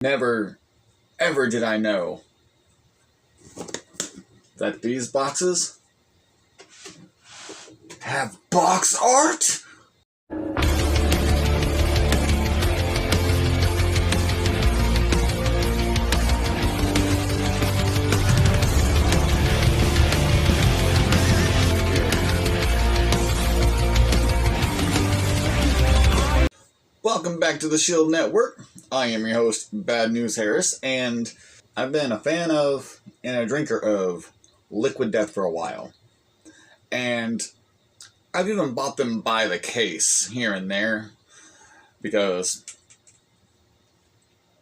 Never, ever did I know that these boxes have box art? Welcome back to the Shield Network. I am your host, Bad News Harris, and I've been a fan of and a drinker of Liquid Death for a while. And I've even bought them by the case here and there, because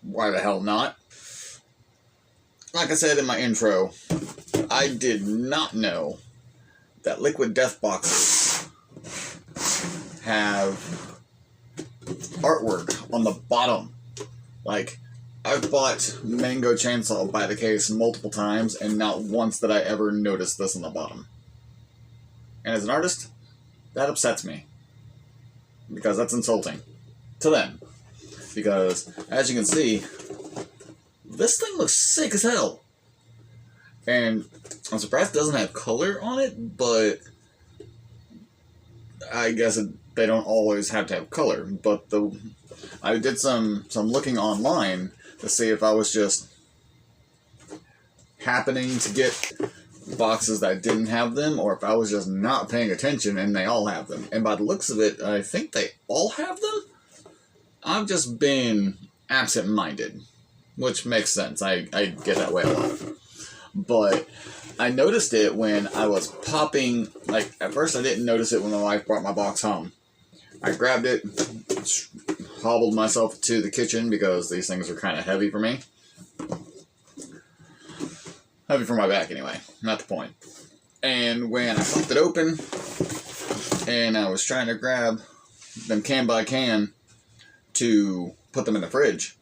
why the hell not? Like I said in my intro, I did not know that Liquid Death boxes have artwork on the bottom. Like, I've bought Mango Chainsaw by the case multiple times, and not once did I ever notice this on the bottom. And as an artist, that upsets me, because that's insulting to them. Because, as you can see, this thing looks sick as hell. And I'm surprised it doesn't have color on it, but I guess they don't always have to have color. But I did some looking online to see if I was just happening to get boxes that didn't have them, or if I was just not paying attention and they all have them. And by the looks of it, I think they all have them. I've just been absent-minded, which makes sense. I get that way a lot. But I noticed it when I was popping. Like, at first I didn't notice it when my wife brought my box home. I grabbed it, hobbled myself to the kitchen because these things are kind of heavy for me. Heavy for my back anyway, not the point. And when I popped it open, and I was trying to grab them can by can to put them in the fridge,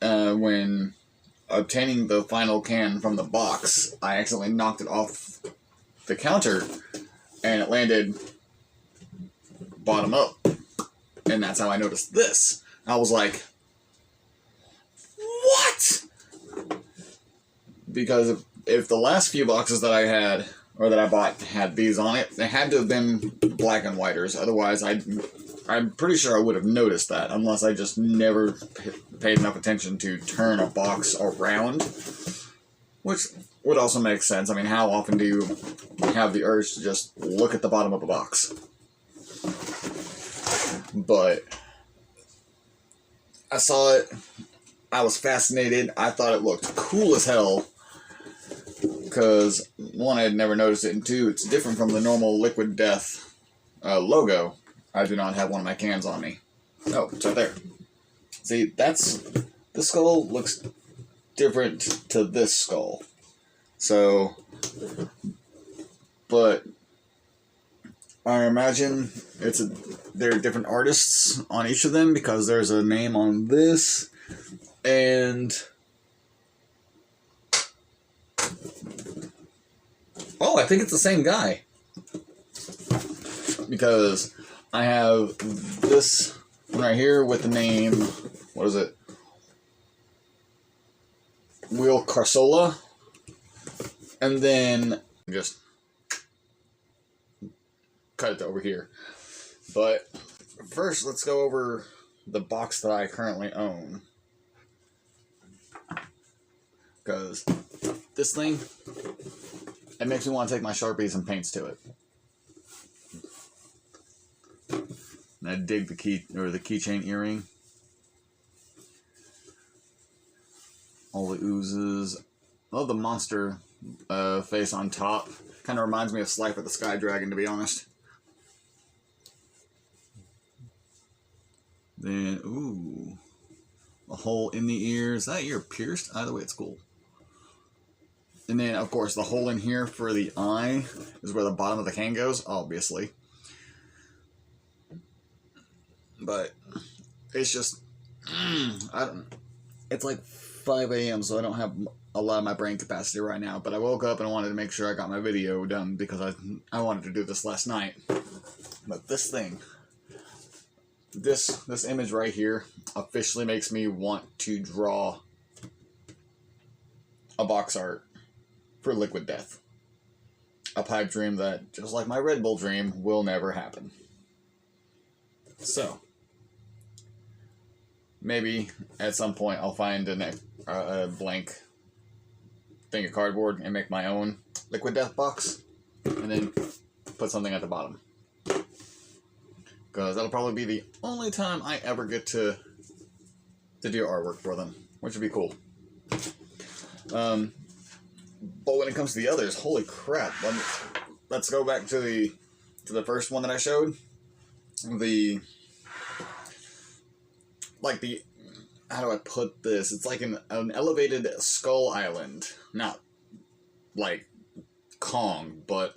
when obtaining the final can from the box, I accidentally knocked it off the counter, and it landed bottom up. And that's how I noticed this. I was like, what? Because if the last few boxes that I had, or that I bought, had these on it, they had to have been black and whiters. Otherwise, I'm pretty sure I would have noticed that, unless I just never paid enough attention to turn a box around. Which would also make sense. I mean, how often do you have the urge to just look at the bottom of a box? But I saw it, I was fascinated, I thought it looked cool as hell, because one, I had never noticed it, and two, it's different from the normal Liquid Death logo. I do not have one of my cans on me. Oh, it's right there. See, this skull looks different to this skull. So, but I imagine there are different artists on each of them, because there's a name on this, and oh, I think it's the same guy, because I have this one right here with the name, what is it, Will Carsola, and then just cut it to over here. But first, let's go over the box that I currently own, because this thing, it makes me want to take my Sharpies and paints to it. And I dig the keychain earring. All the oozes. I love the monster face on top. Kind of reminds me of Slifer the Sky Dragon, to be honest. Then, ooh, a hole in the ear. Is that ear pierced? Either way, it's cool. And then, of course, the hole in here for the eye is where the bottom of the can goes, obviously. But it's just, it's like 5 a.m., so I don't have a lot of my brain capacity right now. But I woke up and I wanted to make sure I got my video done, because I wanted to do this last night. But this thing, this image right here officially makes me want to draw a box art for Liquid Death. A pipe dream that, just like my Red Bull dream, will never happen. So, maybe at some point I'll find a blank thing of cardboard and make my own Liquid Death box, and then put something at the bottom. Because that'll probably be the only time I ever get to do artwork for them, which would be cool. But when it comes to the others, holy crap! Let's go back to the first one that I showed. How do I put this? It's like an elevated skull island, not like Kong, but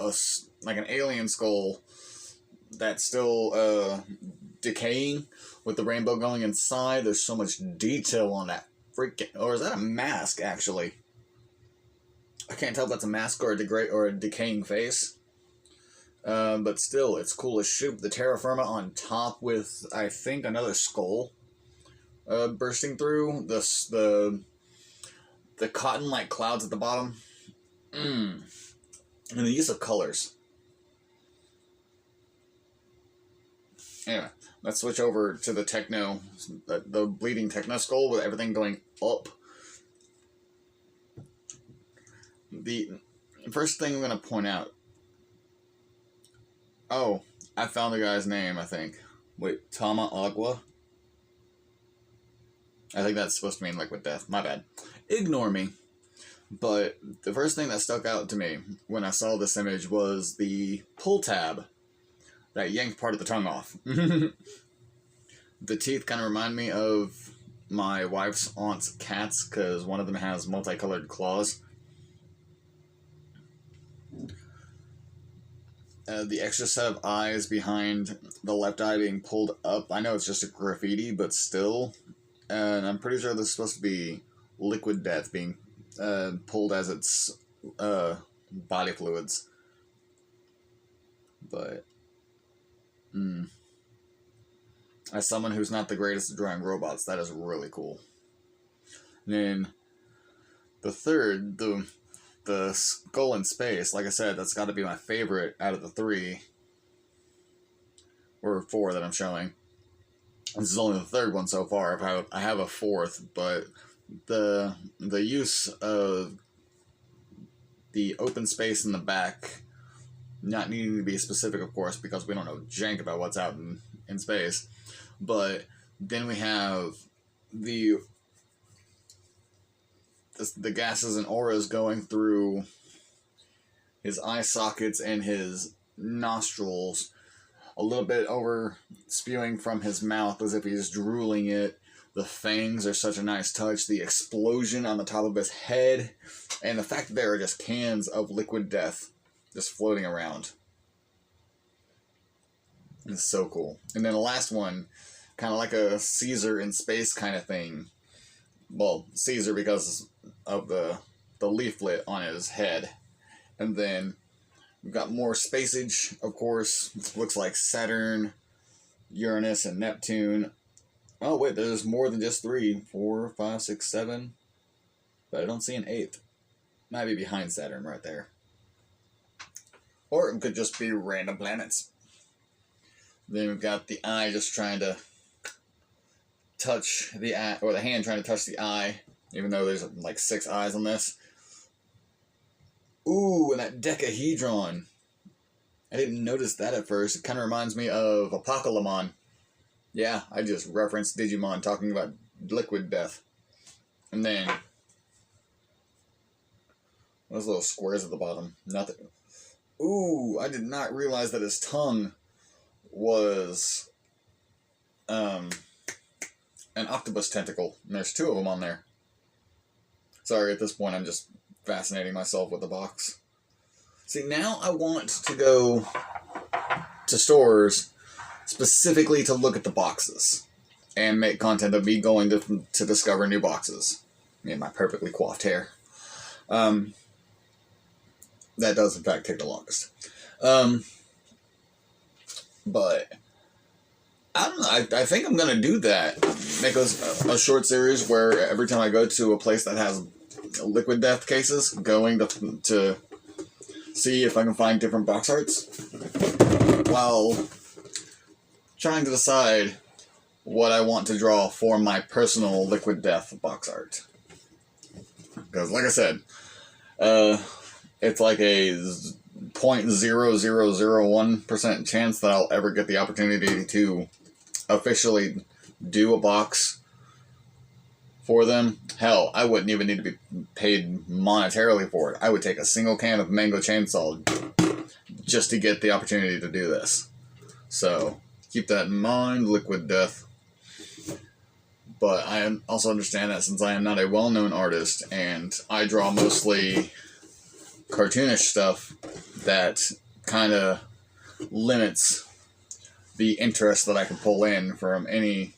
like an alien skull that's still decaying with the rainbow going inside. There's so much detail on that freaking... Or is that a mask, actually? I can't tell if that's a mask or a decaying face. But still, it's cool as shit. The terra firma on top with, I think, another skull bursting through. The cotton-like clouds at the bottom. And the use of colors. Anyway, let's switch over to the techno, the bleeding techno skull with everything going up. The first thing I'm going to point out... Oh, I found the guy's name, I think. Wait, Tama Agua? I think that's supposed to mean Liquid Death. My bad. Ignore me. But the first thing that stuck out to me when I saw this image was the pull tab that yanked part of the tongue off. The teeth kind of remind me of my wife's aunt's cats, because one of them has multicolored claws. The extra set of eyes behind the left eye being pulled up. I know it's just a graffiti, but still. And I'm pretty sure this is supposed to be Liquid Death being pulled as its body fluids. But... as someone who's not the greatest at drawing robots, that is really cool. And then the third, the skull in space, like I said, that's got to be my favorite out of the 3 or 4 that I'm showing. This is only the third one so far. I have a fourth, but the use of the open space in the back, not needing to be specific, of course, because we don't know jank about what's out in space, but then we have the gases and auras going through his eye sockets and his nostrils, a little bit over spewing from his mouth as if he's drooling it. The fangs are such a nice touch. The explosion on the top of his head, and the fact that there are just cans of Liquid Death just floating around. It's so cool. And then the last one, kind of like a Caesar in space kind of thing. Well, Caesar because of the leaflet on his head. And then we've got more spaceage, of course. It looks like Saturn, Uranus, and Neptune. Oh, wait, there's more than just 3. 4, 5, 6, 7. But I don't see an 8th. Might be behind Saturn right there. Or it could just be random planets. Then we've got the eye just trying to touch the eye, or the hand trying to touch the eye, even though there's like 6 eyes on this. Ooh, and that decahedron. I didn't notice that at first. It kind of reminds me of Apocalypse. Yeah, I just referenced Digimon talking about Liquid Death. And then those little squares at the bottom. Nothing. Ooh, I did not realize that his tongue was an octopus tentacle. And there's 2 of them on there. Sorry, at this point I'm just fascinating myself with the box. See, now I want to go to stores specifically to look at the boxes and make content of me going to discover new boxes. Me and my perfectly coiffed hair. That does, in fact, take the longest. But I don't know. I think I'm gonna do that. Make a short series where every time I go to a place that has Liquid Death cases, going to see if I can find different box arts while trying to decide what I want to draw for my personal Liquid Death box art. Because, like I said, it's like a 0.0001% chance that I'll ever get the opportunity to officially do a box for them. Hell, I wouldn't even need to be paid monetarily for it. I would take a single can of Mango Chainsaw just to get the opportunity to do this. So, keep that in mind, Liquid Death. But I also understand that since I am not a well-known artist and I draw mostly cartoonish stuff, that kind of limits the interest that I can pull in from any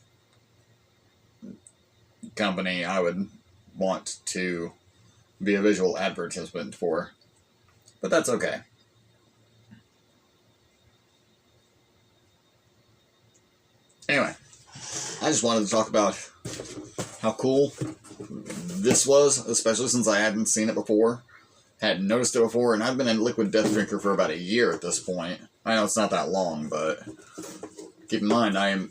company I would want to be a visual advertisement for. But that's okay. Anyway, I just wanted to talk about how cool this was, especially since I hadn't seen it before, hadn't noticed it before, and I've been a Liquid Death drinker for about a year at this point. I know it's not that long, but keep in mind, I'm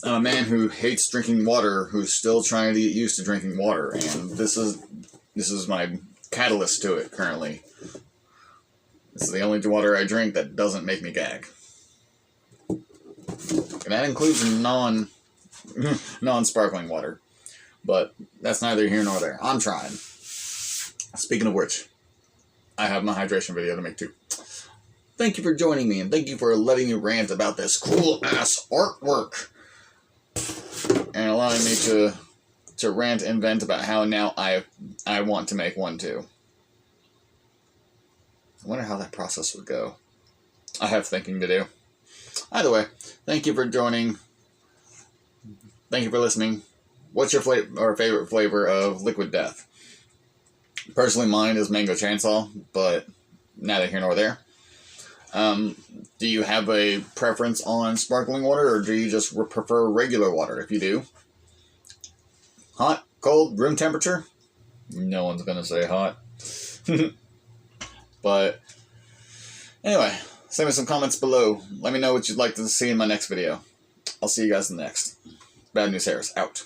a man who hates drinking water, who's still trying to get used to drinking water, and this is my catalyst to it currently. This is the only water I drink that doesn't make me gag. And that includes non-sparkling water. But that's neither here nor there. I'm trying. Speaking of which, I have my hydration video to make too. Thank you for joining me, and thank you for letting me rant about this cool-ass artwork. And allowing me to rant and vent about how now I want to make one too. I wonder how that process would go. I have thinking to do. Either way, thank you for joining. Thank you for listening. What's your favorite flavor of Liquid Death? Personally, mine is Mango Chainsaw, but neither here nor there. Do you have a preference on sparkling water, or do you just prefer regular water? If you do, hot, cold, room temperature? No one's gonna say hot. But anyway, send me some comments below. Let me know what you'd like to see in my next video. I'll see you guys in the next. Bad News Harris, out.